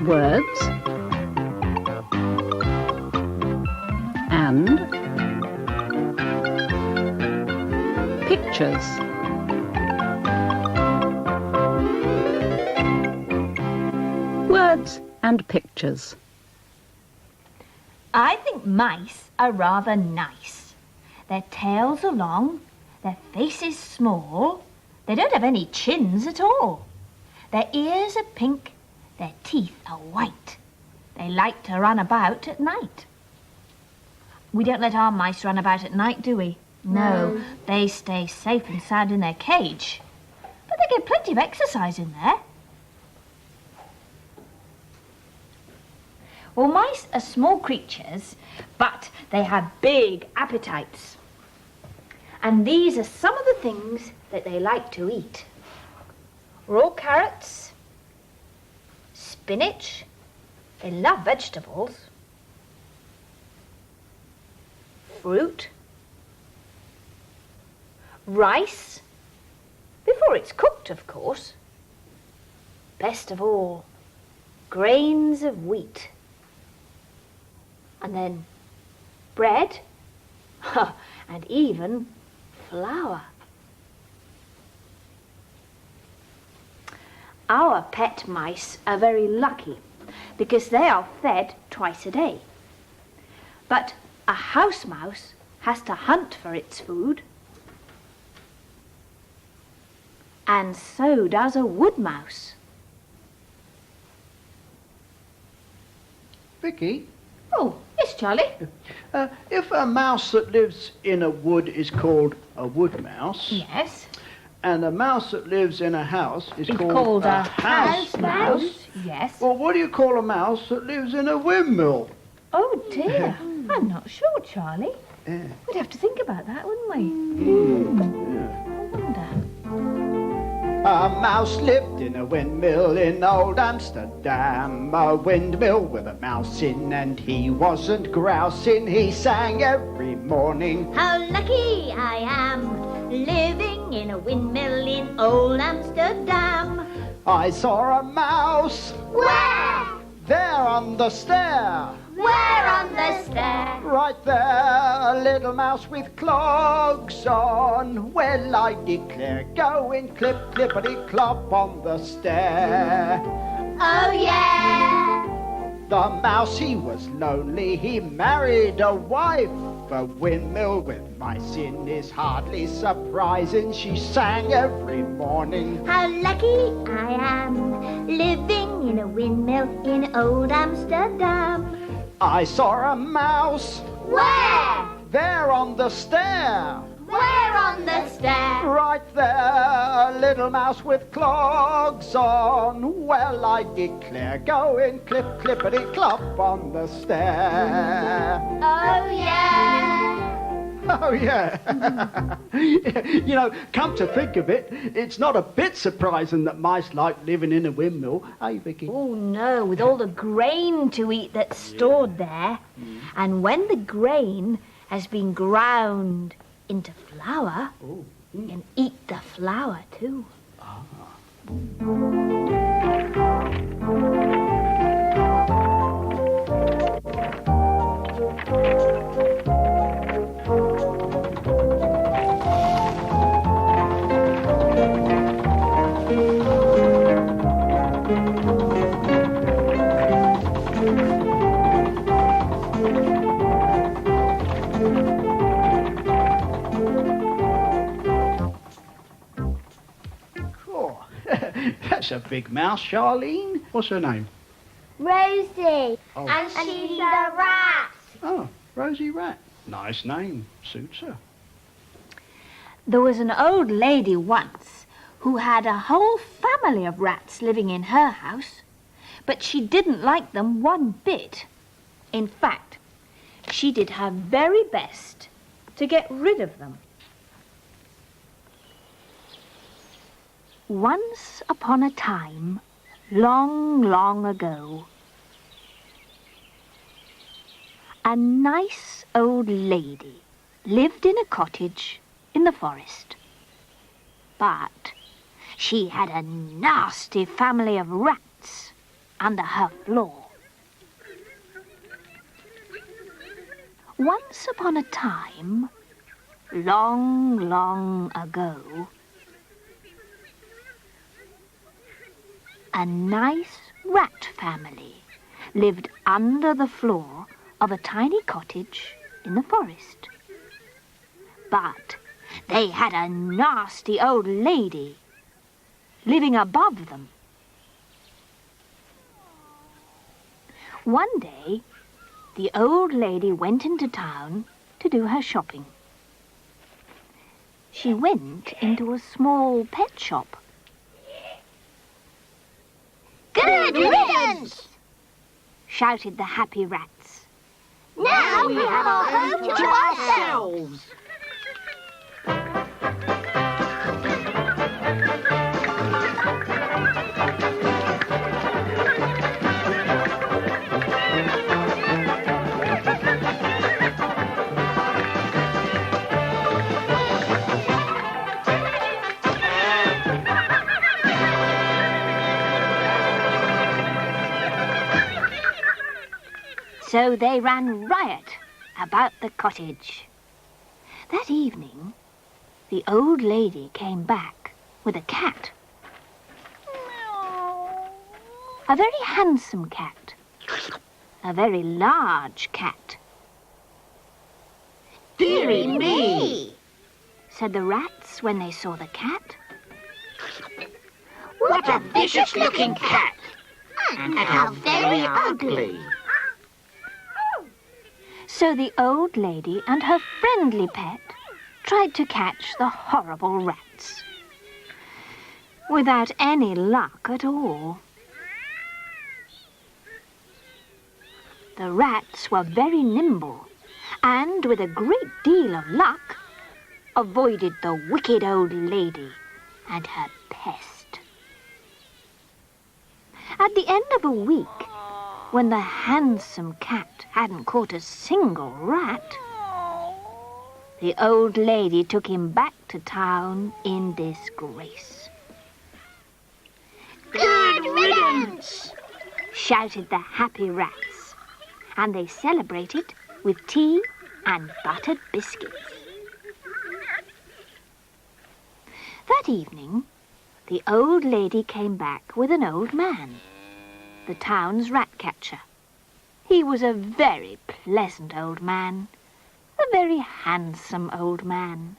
words and pictures. Words and pictures. I think mice are rather nice. Their tails are long, their faces small, they don't have any chins at all. Their ears are pink, their teeth are white. They like to run about at night. We don't let our mice run about at night, do we? No, they stay safe and sound in their cage. But they get plenty of exercise in there. Well, mice are small creatures, but they have big appetites. And these are some of the things that they like to eat. Raw carrots, spinach, they love vegetables, fruit, rice, before it's cooked, of course. Best of all, grains of wheat. And then bread, and even flour. Our pet mice are very lucky because they are fed twice a day. But a house mouse has to hunt for its food, and so does a wood mouse. Vicky? Oh, yes, Charlie? If a mouse that lives in a wood is called a wood mouse, Yes. and a mouse that lives in a house is It's called a house mouse, Yes. well, what do you call a mouse that lives in a windmill? Oh, dear. I'm not sure, Charlie. Yeah. We'd have to think about that, wouldn't we? I wonder. A mouse lived in a windmill in old Amsterdam, a windmill with a mouse in, and he wasn't grousing, he sang every morning. How lucky I am, living in a windmill in old Amsterdam. I saw a mouse Where? there on the stair. Where on the stair? Right there, a little mouse with clogs on. Well, I declare, going clip, clippity, clop on the stair. Oh yeah! The mouse, he was lonely, he married a wife. A windmill with mice in is hardly surprising, she sang every morning. How lucky I am, living in a windmill in old Amsterdam. I saw a mouse Where? there on the stair. Where on the stair? Right there, a little mouse with clogs on. Well, I declare, going clip, clippity, clop on the stair. Oh yeah! Oh, yeah. You know, come to think of it, it's not a bit surprising that mice like living in a windmill. Hey, Vicky? Oh, no, with all the grain to eat that's stored there. And when the grain has been ground into flour, you can eat the flour too. Oh, that's a big mouse, Charlene. What's her name? Rosie. Oh. And she's a rat. Oh, Rosie Rat. Nice name. Suits her. There was an old lady once who had a whole family of rats living in her house, but she didn't like them one bit. In fact, she did her very best to get rid of them. Once upon a time, long, long ago, a nice old lady lived in a cottage in the forest. But she had a nasty family of rats, under her floor. Once upon a time, long, long ago, a nice rat family lived under the floor of a tiny cottage in the forest. But they had a nasty old lady living above them. One day, the old lady went into town to do her shopping. She went into a small pet shop. Good riddance! Shouted the happy rats. Now we have our home to ourselves. So they ran riot about the cottage. That evening, the old lady came back with a cat. A very handsome cat. A very large cat. Dearie me! Said the rats when they saw the cat. What a vicious-looking cat! And how very ugly! So the old lady and her friendly pet tried to catch the horrible rats. Without any luck at all. The rats were very nimble and, with a great deal of luck, avoided the wicked old lady and her pest. At the end of a week, when the handsome cat hadn't caught a single rat, the old lady took him back to town in disgrace. Good riddance! Shouted the happy rats, and they celebrated with tea and buttered biscuits. That evening, the old lady came back with an old man, the town's ratcatcher. He was a very pleasant old man, a very handsome old man.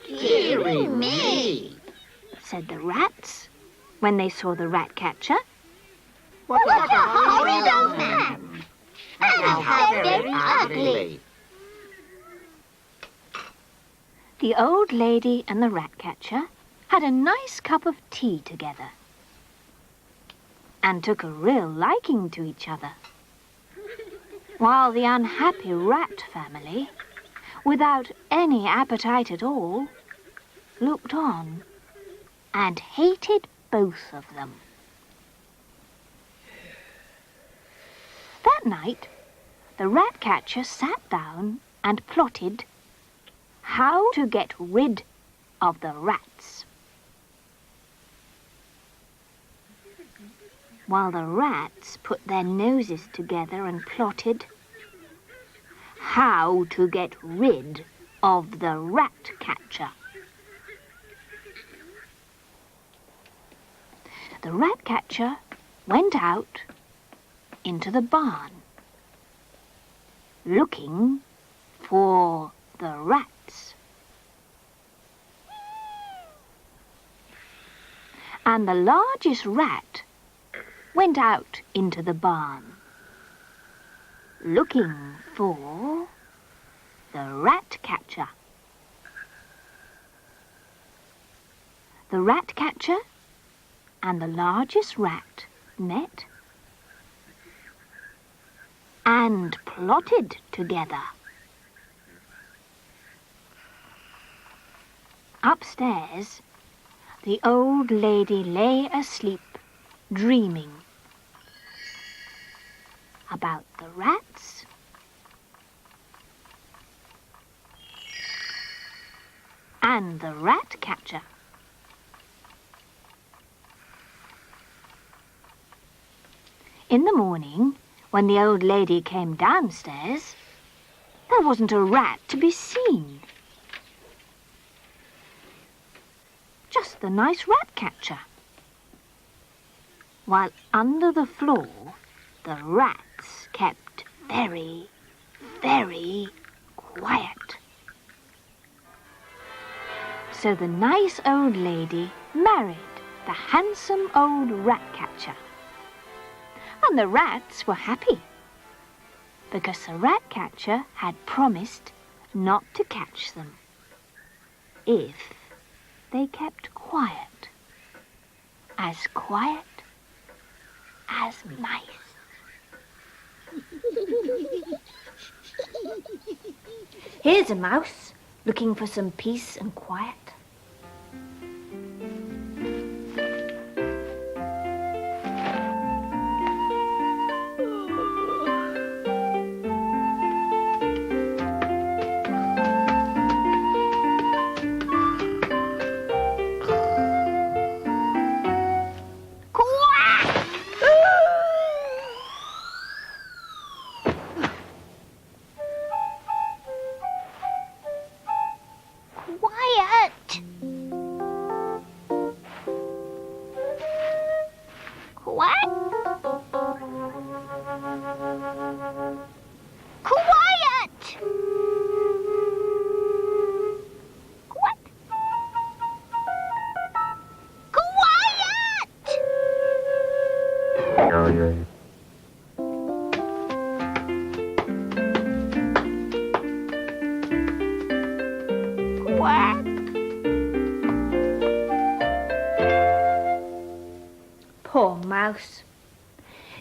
Dearie me! Said the rats when they saw the ratcatcher. What a horrid old man! And how very ugly! The old lady and the ratcatcher had a nice cup of tea together and took a real liking to each other, while the unhappy rat family, without any appetite at all, looked on and hated both of them. That night, the ratcatcher sat down and plotted how to get rid of the rats, while the rats put their noses together and plotted how to get rid of the ratcatcher. The ratcatcher went out into the barn, looking for the rats. And the largest rat went out into the barn, looking for the ratcatcher. The ratcatcher and the largest rat met and plotted together. Upstairs, the old lady lay asleep, dreaming about the rats and the ratcatcher. In the morning, when the old lady came downstairs, there wasn't a rat to be seen. Just the nice ratcatcher. While under the floor, the rats kept very, very quiet. So the nice old lady married the handsome old ratcatcher. And the rats were happy, because the ratcatcher had promised not to catch them if they kept quiet as mice. Here's a mouse looking for some peace and quiet. Poor mouse.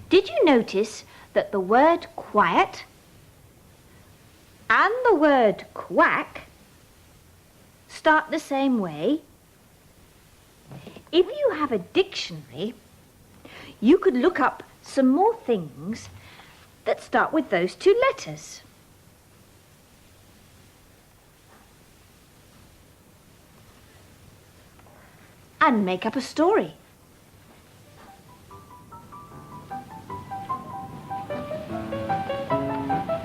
Did you notice that the word quiet and the word quack start the same way? If you have a dictionary, you could look up some more things that start with those two letters. And make up a story.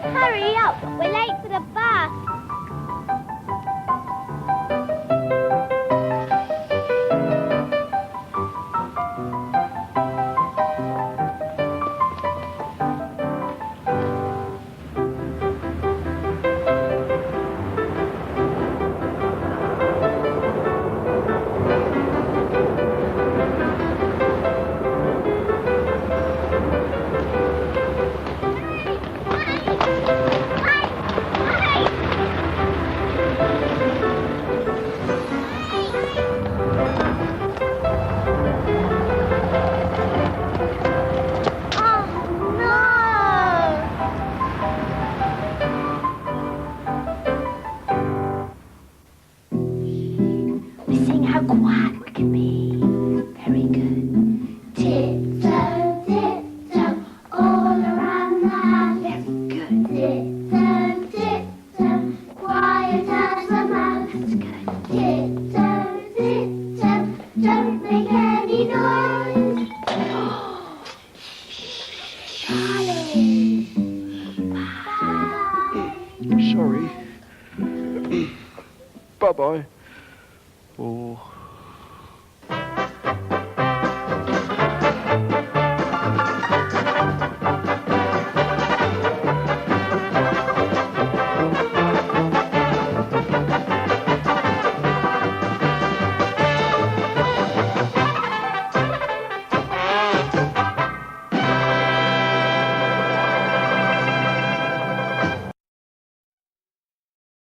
Hurry up, we're late for the bus. Sorry. Bye-bye. Oh.